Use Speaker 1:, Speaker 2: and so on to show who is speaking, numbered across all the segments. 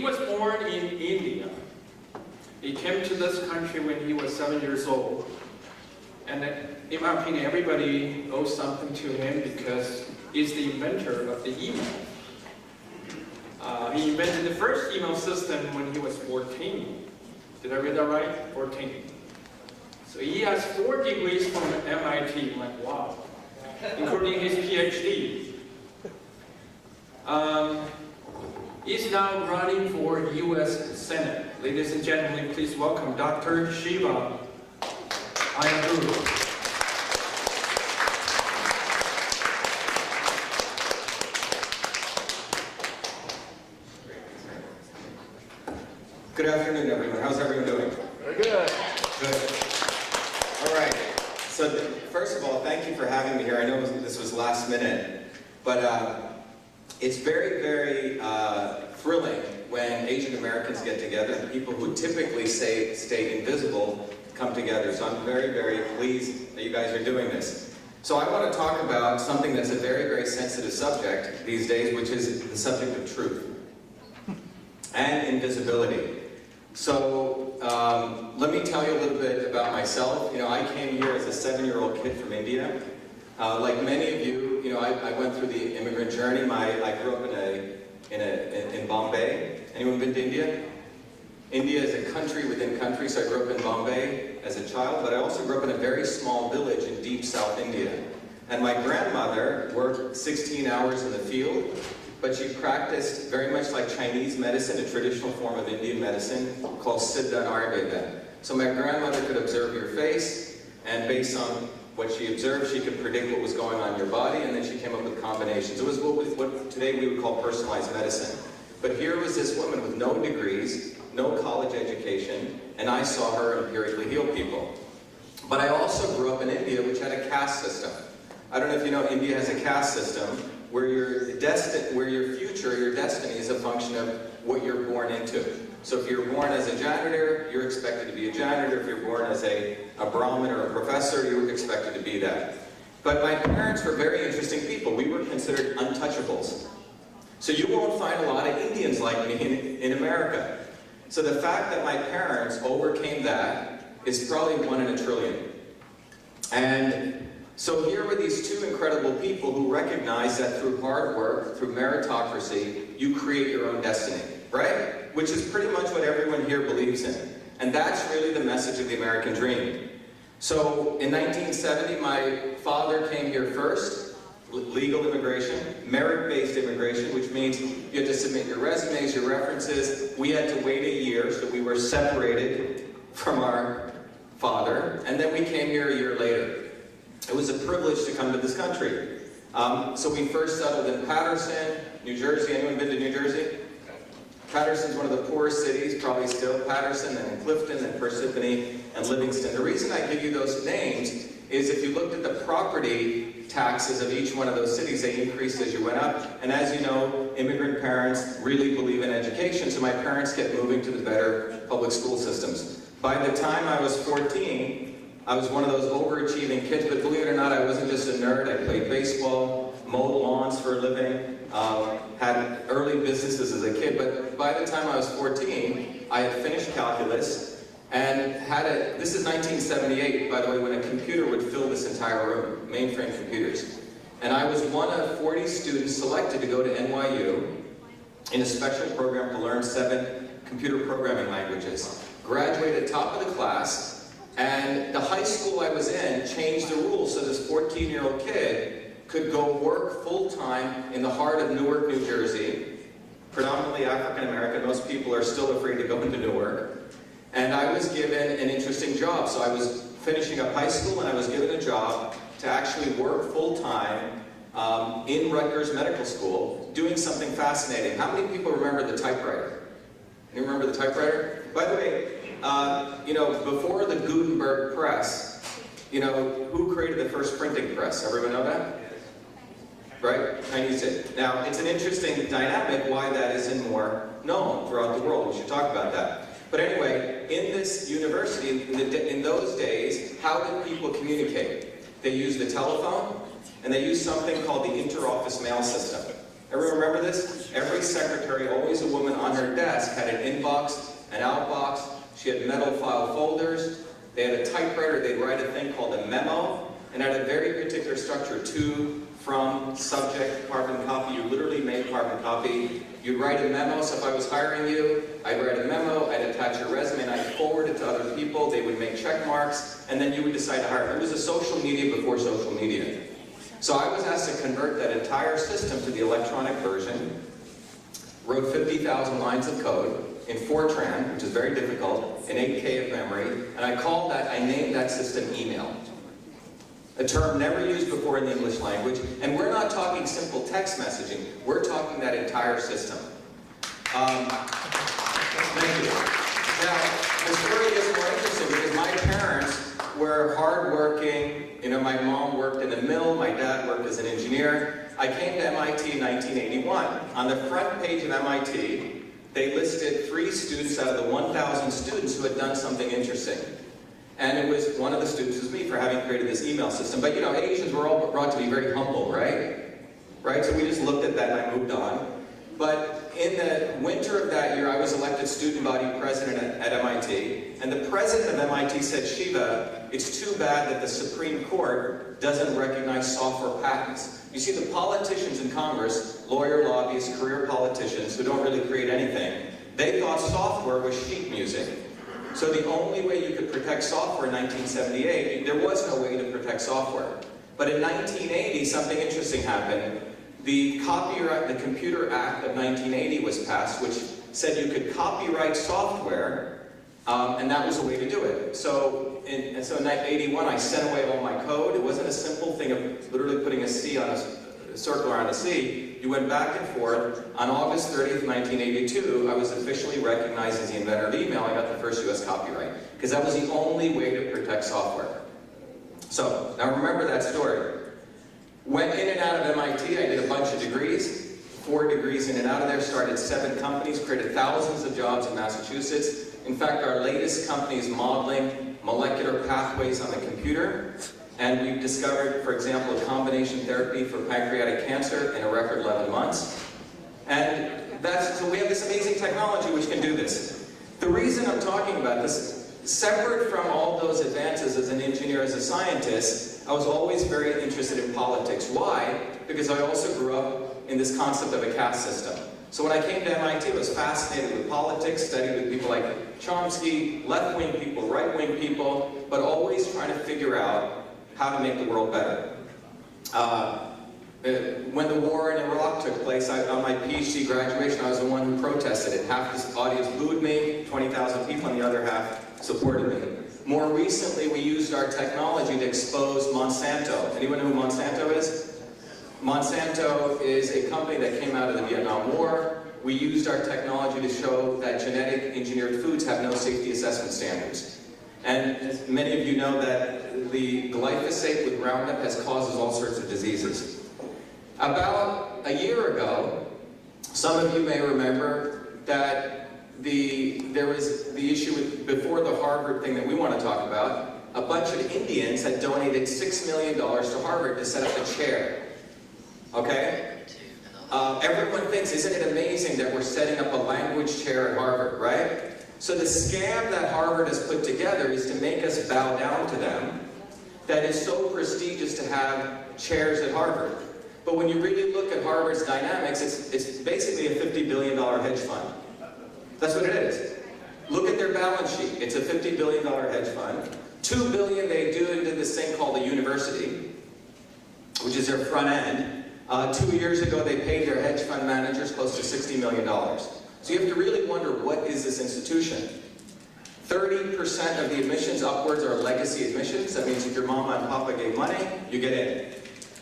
Speaker 1: was born in India. He came to this country when he was 7 years old. And in my opinion, everybody owes something to him because he's the inventor of the email. He invented the first email system when he was 14. Did I read that right? 14. So he has 4 degrees from MIT. I'm like, wow. Including his PhD. He's now running for U.S. Senate. Ladies and gentlemen, please welcome Dr. Shiva Ayyadurai.
Speaker 2: Good afternoon, everyone. How's everyone doing?
Speaker 1: Very good.
Speaker 2: Good. All right. So, first of all, thank you for having me here. I know this was last minute, but it's very, very thrilling when Asian Americans get together. People who typically stay invisible come together. So I'm very, very pleased that you guys are doing this. So I want to talk about something that's a very, very sensitive subject these days, which is the subject of truth and invisibility. So let me tell you a little bit about myself. You know, I came here as a 7-year-old kid from India. Like many of you, you know, I went through the immigrant journey. I grew up in Bombay. Anyone been to India? India is a country within country, so I grew up in Bombay as a child, but I also grew up in a very small village in deep South India. And my grandmother worked 16 hours in the field, but she practiced very much like Chinese medicine, a traditional form of Indian medicine called Siddha and Ayurveda. So my grandmother could observe your face, and based on what she observed, she could predict what was going on in your body, and then she came up with combinations. It was what today we would call personalized medicine. But here was this woman with no degrees, no college education, and I saw her empirically heal people. But I also grew up in India, which had a caste system. I don't know if you know, India has a caste system where your future, your destiny is a function of what you're born into. So if you're born as a janitor, you're expected to be a janitor. If you're born as a Brahmin or a professor, you're expected to be that. But my parents were very interesting people. We were considered untouchables. So you won't find a lot of Indians like me in America. So the fact that my parents overcame that is probably 1 in a trillion. And so here were these 2 incredible people who recognized that through hard work, through meritocracy, you create your own destiny, right? Which is pretty much what everyone here believes in. And that's really the message of the American dream. So in 1970, my father came here first. Legal immigration, merit-based immigration, which means you had to submit your resumes, your references. We had to wait a year, so we were separated from our father, and then we came here a year later. It was a privilege to come to this country. So we first settled in Paterson, New Jersey. Anyone been to New Jersey? Paterson's one of the poorest cities, probably still. Paterson, then in Clifton, then Parsippany, and Livingston. The reason I give you those names is if you looked at the property taxes of each one of those cities, they increased as you went up. And as you know, immigrant parents really believe in education, so my parents kept moving to the better public school systems. By the time I was 14, I was one of those overachieving kids, but believe it or not, I wasn't just a nerd. I played baseball, mowed lawns for a living, had early businesses as a kid, but by the time I was 14, I had finished calculus, and this is 1978, by the way, when a computer would fill this entire room, mainframe computers. And I was one of 40 students selected to go to NYU in a special program to learn 7 computer programming languages. Graduated top of the class, and the high school I was in changed the rules so this 14-year-old kid could go work full-time in the heart of Newark, New Jersey, predominantly African-American. Most people are still afraid to go into Newark. And I was given an interesting job. So I was finishing up high school and I was given a job to actually work full-time in Rutgers Medical School, doing something fascinating. How many people remember the typewriter? You remember the typewriter? By the way, you know, before the Gutenberg press, you know, who created the first printing press? Everyone know that? Right? Chinese did. Now, it's an interesting dynamic why that isn't more known throughout the world. We should talk about that. But anyway, in this university, in those days, how did people communicate? They used the telephone, and they used something called the inter-office mail system. Everyone remember this? Every secretary, always a woman on her desk, had an inbox, an outbox. She had metal file folders. They had a typewriter. They'd write a thing called a memo, and had a very particular structure: to, from, subject, carbon copy. You literally made carbon copy. You'd write a memo. So if I was hiring you, I'd write a memo, I'd attach your resume, and I'd forward it to other people. They would make check marks, and then you would decide to hire. It was a social media before social media. So I was asked to convert that entire system to the electronic version, wrote 50,000 lines of code in Fortran, which is very difficult, in 8K of memory, and I named that system email. A term never used before in the English language, and we're not talking simple text messaging, we're talking that entire system. Thank you. Now, the story gets more interesting because my parents were hardworking. You know, my mom worked in the mill, my dad worked as an engineer. I came to MIT in 1981. On the front page of MIT, they listed 3 students out of the 1,000 students who had done something interesting. And it was, one of the students was me for having created this email system. But you know, Asians were all brought to be very humble, right? Right? So we just looked at that and I moved on. But in the winter of that year, I was elected student body president at MIT. And the president of MIT said, Shiva, it's too bad that the Supreme Court doesn't recognize software patents. You see, the politicians in Congress, lawyer, lobbyists, career politicians who don't really create anything, they thought software was sheet music. So the only way you could protect software in 1978, there was no way to protect software. But in 1980, something interesting happened. The Computer Act of 1980 was passed, which said you could copyright software, and that was a way to do it. So in 1981, I sent away all my code. It wasn't a simple thing of literally putting a C on a circle around a C. You went back and forth. On August 30th, 1982, I was officially recognized as the inventor of email. I got the first US copyright, because that was the only way to protect software. So, now remember that story. Went in and out of MIT, I did a bunch of degrees, 4 degrees in and out of there, started 7 companies, created thousands of jobs in Massachusetts. In fact, our latest company is modeling molecular pathways on the computer. And we've discovered, for example, a combination therapy for pancreatic cancer in a record 11 months. And so we have this amazing technology which can do this. The reason I'm talking about this, separate from all those advances as an engineer, as a scientist, I was always very interested in politics. Why? Because I also grew up in this concept of a caste system. So when I came to MIT, I was fascinated with politics, studied with people like Chomsky, left-wing people, right-wing people, but always trying to figure out how to make the world better. When the war in Iraq took place, on my PhD graduation, I was the one who protested it. Half this audience booed me, 20,000 people on the other half supported me. More recently, we used our technology to expose Monsanto. Anyone know who Monsanto is? Monsanto is a company that came out of the Vietnam War. We used our technology to show that genetic engineered foods have no safety assessment standards. And as many of you know, that the glyphosate with Roundup causes all sorts of diseases. About a year ago, some of you may remember that there was the issue before the Harvard thing that we want to talk about. A bunch of Indians had donated $6 million to Harvard to set up a chair. Okay? Everyone thinks, isn't it amazing that we're setting up a language chair at Harvard, right? So the scam that Harvard has put together is to make us bow down to them, that is so prestigious to have chairs at Harvard. But when you really look at Harvard's dynamics, it's basically a $50 billion hedge fund. That's what it is. Look at their balance sheet. It's a $50 billion hedge fund. $2 billion they do into this thing called a university, which is their front end. 2 years ago, they paid their hedge fund managers close to $60 million. So you have to really wonder, what is this institution? 30% of the admissions upwards are legacy admissions. That means if your mama and papa gave money, you get in.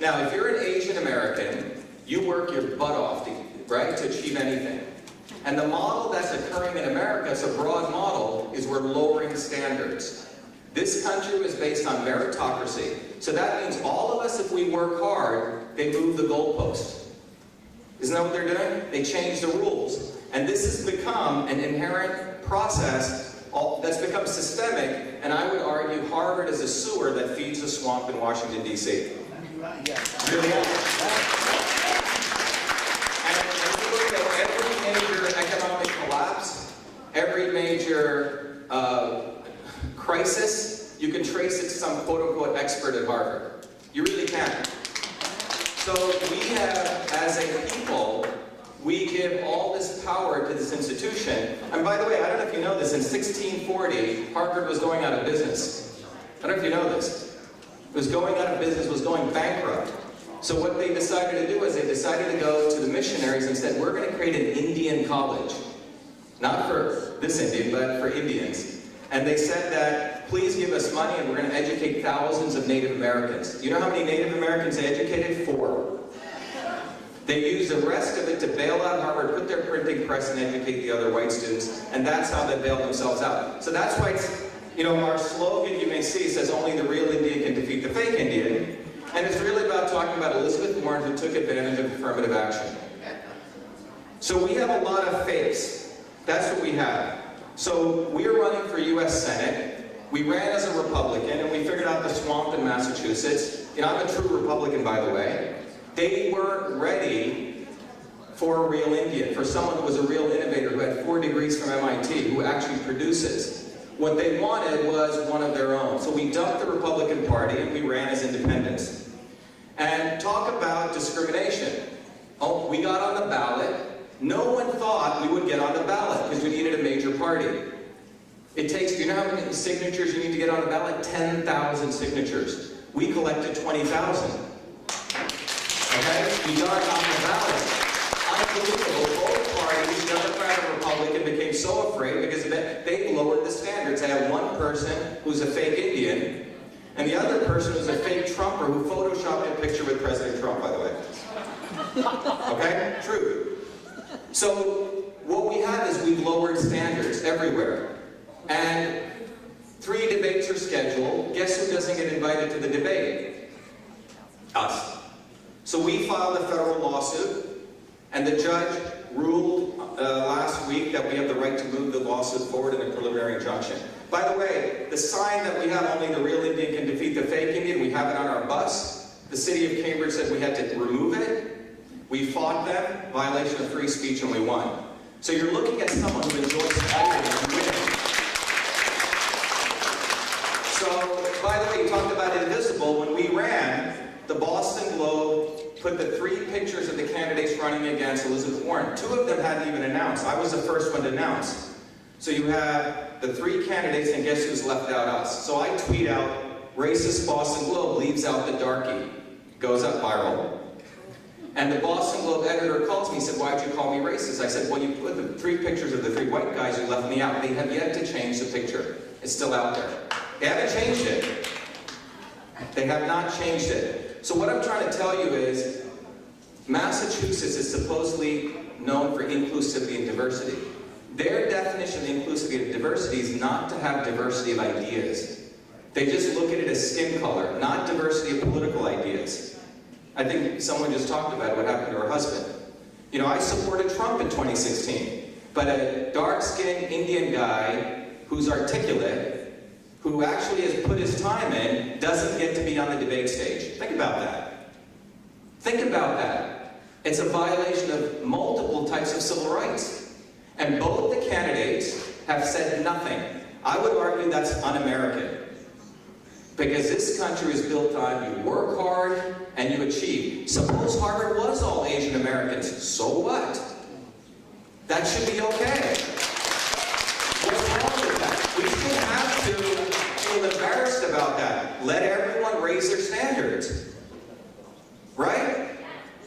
Speaker 2: Now, if you're an Asian American, you work your butt off to achieve anything. And the model that's occurring in America, it's a broad model, is we're lowering standards. This country was based on meritocracy. So that means all of us, if we work hard, they move the goalpost. Isn't that what they're doing? They change the rules. And this has become an inherent process that's become systemic, and I would argue Harvard is a sewer that feeds a swamp in Washington, D.C. Really is. expert at Harvard. You really can. So we have, as a people, we give all this power to this institution. And by the way, I don't know if you know this, in 1640, Harvard was going out of business. I don't know if you know this. It was going out of business, was going bankrupt. So what they decided to do is they decided to go to the missionaries and said, we're going to create an Indian college. Not for this Indian, but for Indians. And they said that, please give us money and we're going to educate thousands of Native Americans. You know how many Native Americans they educated? 4. They used the rest of it to bail out Harvard, put their printing press, and educate the other white students, and that's how they bailed themselves out. So that's why it's, you know, our slogan you may see says only the real Indian can defeat the fake Indian, and it's really about talking about Elizabeth Warren who took advantage of affirmative action. So we have a lot of fakes. That's what we have. So we're running for U.S. Senate. We ran as a Republican, and we figured out the swamp in Massachusetts. You know, I'm a true Republican, by the way. They weren't ready for a real Indian, for someone who was a real innovator, who had 4 degrees from MIT, who actually produces. What they wanted was one of their own. So we dumped the Republican Party and we ran as independents. And talk about discrimination. Oh, we got on the ballot. No one thought we would get on the ballot because we needed a major party. It takes, you know how many signatures you need to get on the ballot? 10,000 signatures. We collected 20,000. Okay? We got on the ballot. Unbelievable. Both parties, Democrat and Republican, became so afraid because they lowered the standards. They had one person who's a fake Indian, and the other person who's a fake Trumper who photoshopped a picture with President Trump, by the way. Okay? True. So what we have is we've lowered standards everywhere. And 3 debates are scheduled. Guess who doesn't get invited to the debate? Us. So we filed a federal lawsuit, and the judge ruled last week that we have the right to move the lawsuit forward in a preliminary injunction. By the way, the sign that we have only the real Indian can defeat the fake Indian, we have it on our bus. The city of Cambridge said we had to remove it. We fought them, violation of free speech, and we won. So you're looking at someone who enjoys fighting and winning. So, by the way, you talked about invisible. When we ran, the Boston Globe put the 3 pictures of the candidates running against Elizabeth Warren. 2 of them hadn't even announced. I was the first one to announce. So you have the 3 candidates, and guess who's left out? Us. So I tweet out, racist Boston Globe leaves out the darkie. Goes up viral. And the Boston Globe editor calls me and said, why'd you call me racist? I said, well, you put the 3 pictures of the 3 white guys, you left me out. They have yet to change the picture. It's still out there. They haven't changed it. They have not changed it. So what I'm trying to tell you is, Massachusetts is supposedly known for inclusivity and diversity. Their definition of inclusivity and diversity is not to have diversity of ideas. They just look at it as skin color, not diversity of political ideas. I think someone just talked about what happened to her husband. You know, I supported Trump in 2016, but a dark-skinned Indian guy who's articulate, who actually has put his time in, doesn't get to be on the debate stage. Think about that. Think about that. It's a violation of multiple types of civil rights. And both the candidates have said nothing. I would argue that's un-American. Because this country is built on you work hard and you achieve. Suppose Harvard was all Asian Americans. So what? That should be okay. What's wrong with that? We shouldn't have to feel embarrassed about that. Let everyone raise their standards. Right?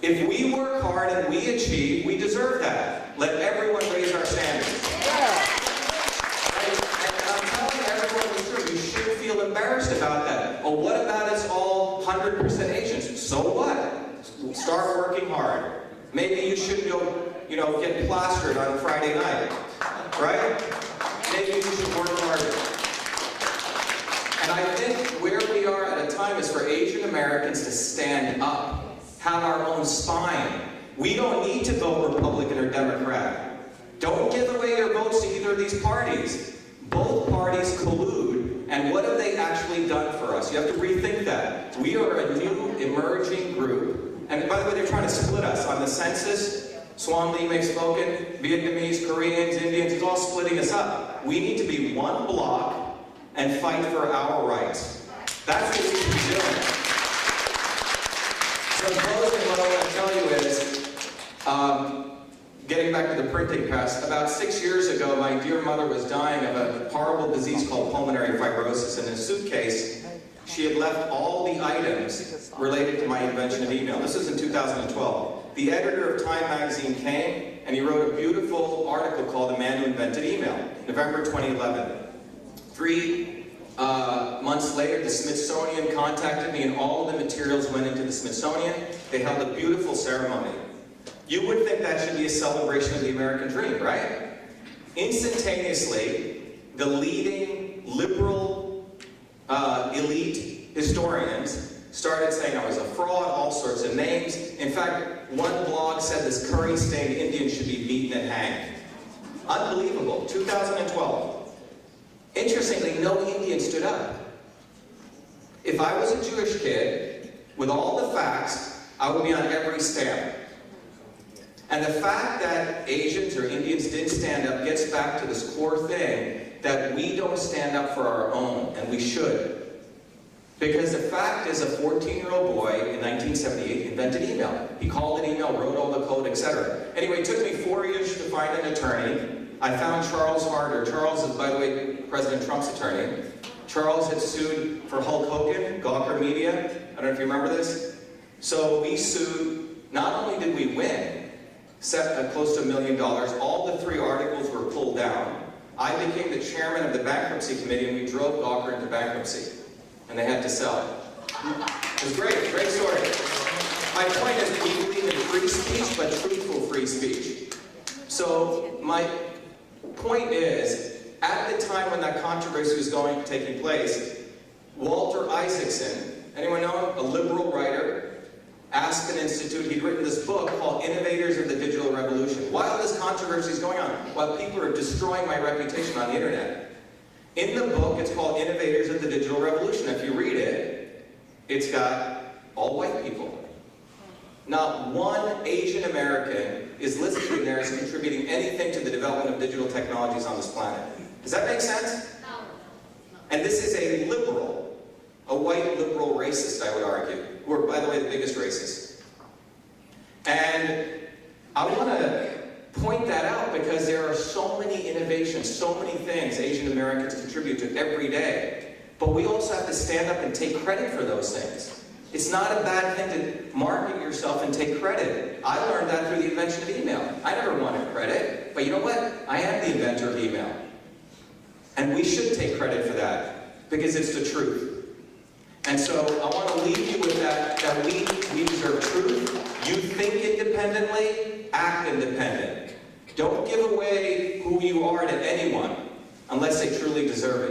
Speaker 2: If we work hard and we achieve, we deserve that. Let everyone raise our standards. Yeah. And I'm telling everyone the truth, you shouldn't feel embarrassed about that. Oh, what about us all 100% Asians? So what? Start working hard. Maybe you shouldn't go, you know, get plastered on Friday night. Right? Maybe you should work harder. And I think where we are at a time is for Asian Americans to stand up, have our own spine. We don't need to vote Republican or Democrat. Don't give away your votes to either of these parties. Both parties collude, and what have they actually done for us? You have to rethink that. We are a new emerging group, and by the way, they're trying to split us on the census. Swan Lee may have spoken, Vietnamese, Koreans, Indians, it's all splitting us up. We need to be one block and fight for our rights. That's what we should be doing. So in closing, what I want to tell you is, getting back to the printing press, about 6 years ago, my dear mother was dying of a horrible disease called pulmonary fibrosis. In a suitcase, she had left all the items related to my invention of email. This was in 2012. The editor of Time magazine came, and he wrote a beautiful article called The Man Who Invented Email, November 2011. 3 months later, the Smithsonian contacted me, and all of the materials went into the Smithsonian. They held a beautiful ceremony. You would think that should be a celebration of the American dream, right? Instantaneously, the leading liberal elite historians started saying I was a fraud, all sorts of names. In fact, one blog said this curry-stained Indian should be beaten and hanged. Unbelievable. 2012. Interestingly, no Indian stood up. If I was a Jewish kid, with all the facts, I would be on every stamp. And the fact that Asians or Indians didn't stand up gets back to this core thing that we don't stand up for our own, and we should. Because the fact is, a 14-year-old boy in 1978 invented email. He called it email, wrote all the code, etc. Anyway, it took me 4 years to find an attorney. I found Charles Harder. Charles is, by the way, President Trump's attorney. Charles had sued for Hulk Hogan, Gawker Media. I don't know if you remember this. So we sued. Not only did we win, set close to $1 million, all the 3 articles were pulled down. I became the chairman of the bankruptcy committee, and we drove Gawker into bankruptcy. And they had to sell. It was great story. My point is, we believe in free speech, but truthful free speech. So my point is, at the time when that controversy was taking place, Walter Isaacson, anyone know him? A liberal writer, Aspen Institute, he'd written this book called Innovators of the Digital Revolution. While this controversy is going on, while people are destroying my reputation on the internet, in the book, it's called Innovators of the Digital Revolution. If you read it, it's got all white people. Not one Asian American is listed in there as contributing anything to the development of digital technologies on this planet. Does that make sense? No. And this is a liberal, a white liberal racist, I would argue, who are, by the way, the biggest racists. And I want to point that out because there are so many innovations, so many things Asian Americans contribute to every day. But we also have to stand up and take credit for those things. It's not a bad thing to market yourself and take credit. I learned that through the invention of email. I never wanted credit, but you know what? I am the inventor of email. And we should take credit for that because it's the truth. And so I want to leave you with that we deserve truth. You think independently, act independent. Don't give away who you are to anyone unless they truly deserve it.